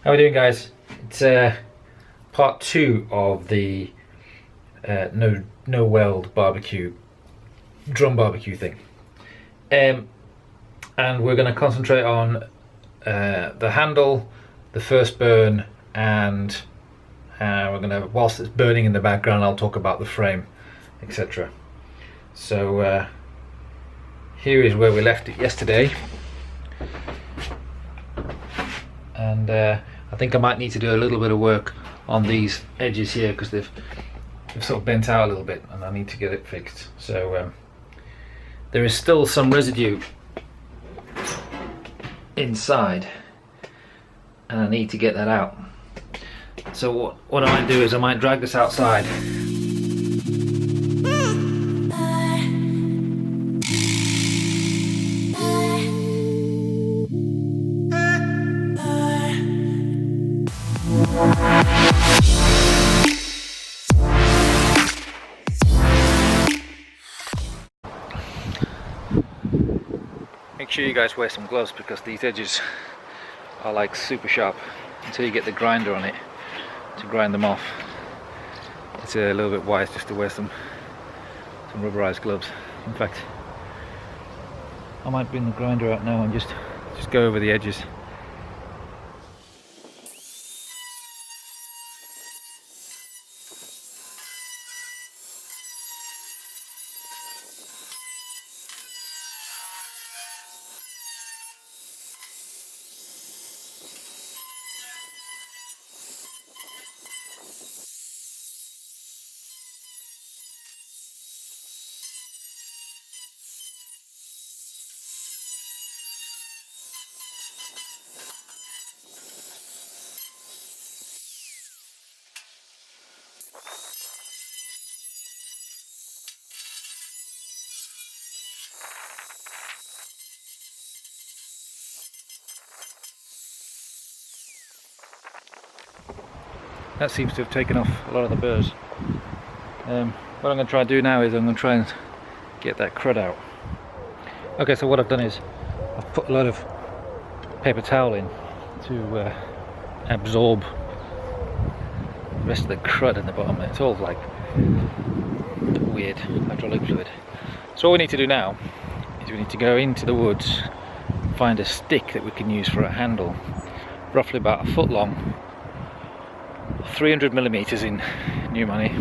How are we doing, guys? It's part 2 of the no weld barbecue, drum barbecue thing, and we're going to concentrate on the handle, the first burn, and we're going to, whilst it's burning in the background, I'll talk about the frame, etc. So here is where we left it yesterday, and I think I might need to do a little bit of work on these edges here because they've sort of bent out a little bit and I need to get it fixed. So there is still some residue inside and I need to get that out. So what I might do is I might drag this outside. Make sure you guys wear some gloves because these edges are like super sharp until you get the grinder on it to grind them off. It's a little bit wise just to wear some rubberized gloves. In fact, I might bring the grinder out now and just go over the edges. That seems to have taken off a lot of the burrs. What I'm going to try and do now is I'm going to try and get that crud out. Okay, so what I've done is I've put a lot of paper towel in to absorb the rest of the crud in the bottom. It's all like weird hydraulic fluid. So what we need to do now is we need to go into the woods, find a stick that we can use for a handle, roughly about a foot long, 300mm in new money.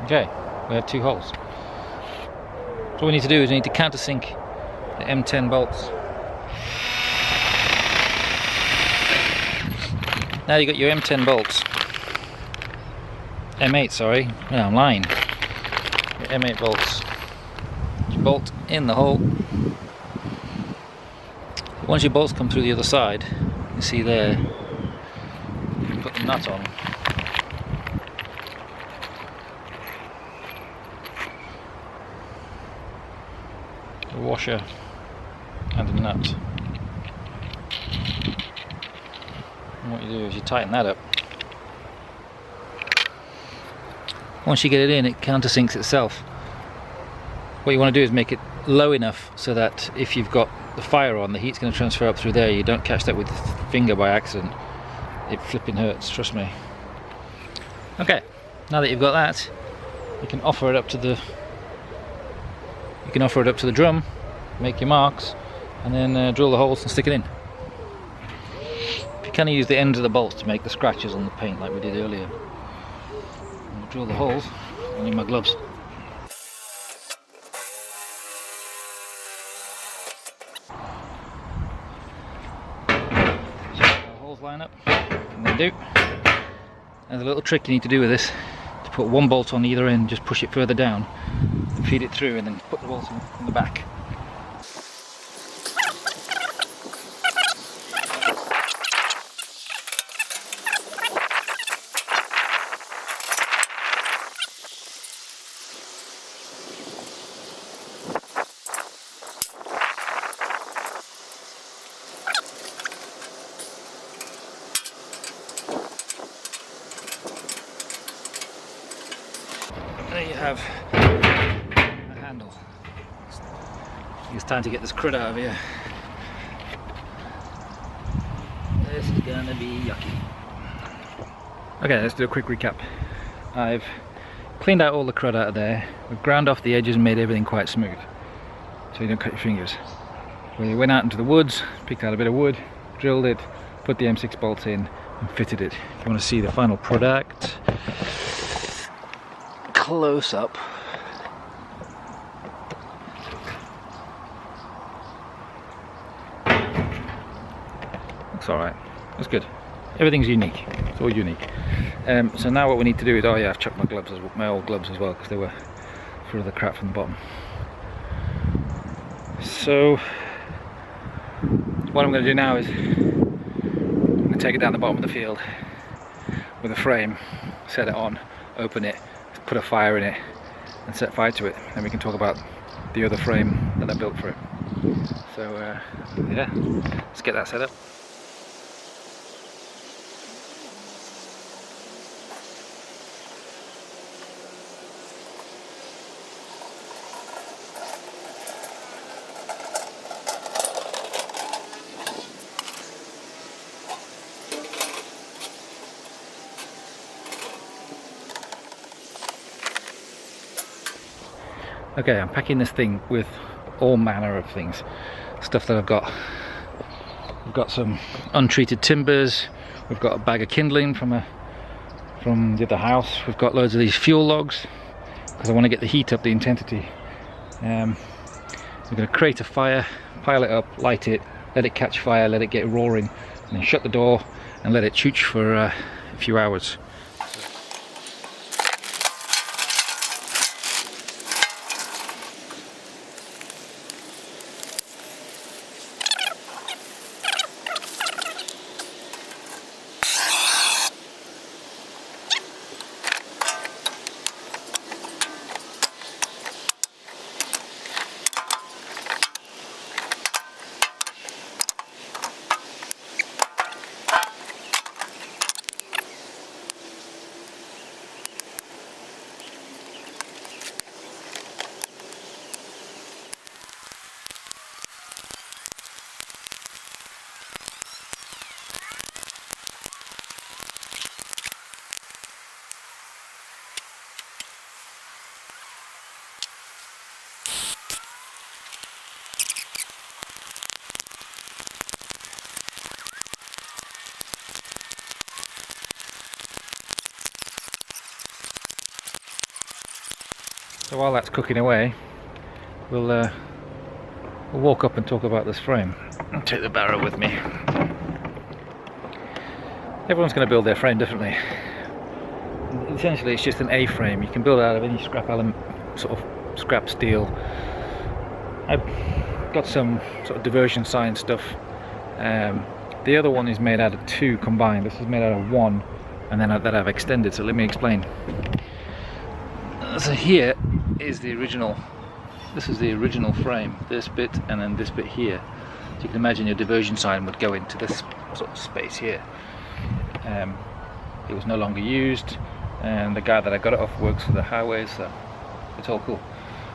Okay, we have 2 holes. So what we need to do is we need to countersink the M10 bolts. Now you've got your M10 bolts. M8, sorry. No, I'm lying. Your M8 bolts. You bolt in the hole. Once your bolts come through the other side, you see there, you put the nut on. A washer and a nut. And what you do is you tighten that up. Once you get it in, it countersinks itself. What you want to do is make it low enough so that if you've got the fire on, the heat's going to transfer up through there. You don't catch that with the finger by accident. It flipping hurts, trust me. Okay, now that you've got that, you can offer it up to the drum, make your marks, and then drill the holes and stick it in. You kind of use the ends of the bolts to make the scratches on the paint like we did earlier. And drill the holes. I need my gloves. So the holes line up, and they do. There's a little trick you need to do with this to put one bolt on either end, just push it further down and feed it through, and then put the bolts in the back. There you have the handle. It's time to get this crud out of here. This is gonna be yucky. Okay, let's do a quick recap. I've cleaned out all the crud out of there. We've ground off the edges and made everything quite smooth, so you don't cut your fingers. We went out into the woods, picked out a bit of wood, drilled it, put the M6 bolts in and fitted it. If you want to see the final product, close up. Looks alright. That's good. Everything's unique. It's all unique. So now what we need to do is, oh yeah, I've chucked my gloves, my old gloves as well, because they were full of the crap from the bottom. So what I'm going to do now is I'm going to take it down the bottom of the field with a frame, set it on, open it, put a fire in it and set fire to it. Then we can talk about the other frame that I built for it. So yeah, let's get that set up. Okay, I'm packing this thing with all manner of things. Stuff that I've got. We've got some untreated timbers. We've got a bag of kindling from the other house. We've got loads of these fuel logs because I want to get the heat up, the intensity. We're going to create a fire, pile it up, light it, let it catch fire, let it get roaring, and then shut the door and let it chooch for a few hours. So while that's cooking away, we'll walk up and talk about this frame. I'll take the barrow with me. Everyone's going to build their frame differently. Essentially it's just an A-frame. You can build it out of any scrap element, sort of scrap steel. I've got some sort of diversion sign stuff. The other one is made out of two combined. This is made out of one, and then that I've extended, so let me explain. So here is the original, this is the original frame, this bit and then this bit here. So you can imagine your diversion sign would go into this sort of space here. It was no longer used, and the guy that I got it off works for the highways, so it's all cool.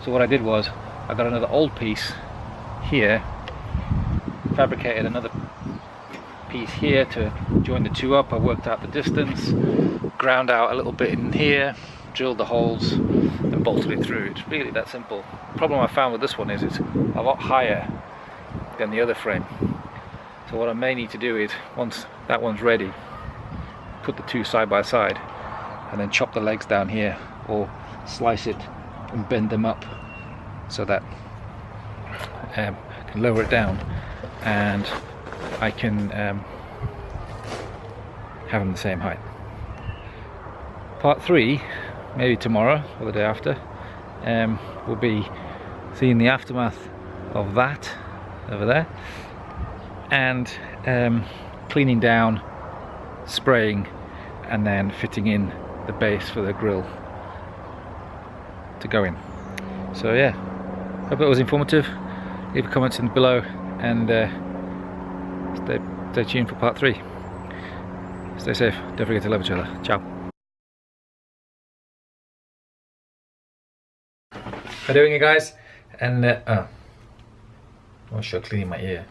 So what I did was, I got another old piece here, fabricated another piece here to join the two up. I worked out the distance, ground out a little bit in here, drilled the holes and bolted it through. It's really that simple. The problem I found with this one is it's a lot higher than the other frame. So what I may need to do is, once that one's ready, put the two side by side and then chop the legs down here, or slice it and bend them up so that I can lower it down and I can have them the same height. Part 3 maybe tomorrow or the day after, we'll be seeing the aftermath of that over there, and cleaning down, spraying, and then fitting in the base for the grill to go in. So yeah, hope that was informative. Leave comments in below, and stay tuned for part 3. Stay safe, don't forget to love each other. Ciao. How are you doing, you guys? And oh, I'm sure cleaning my ear.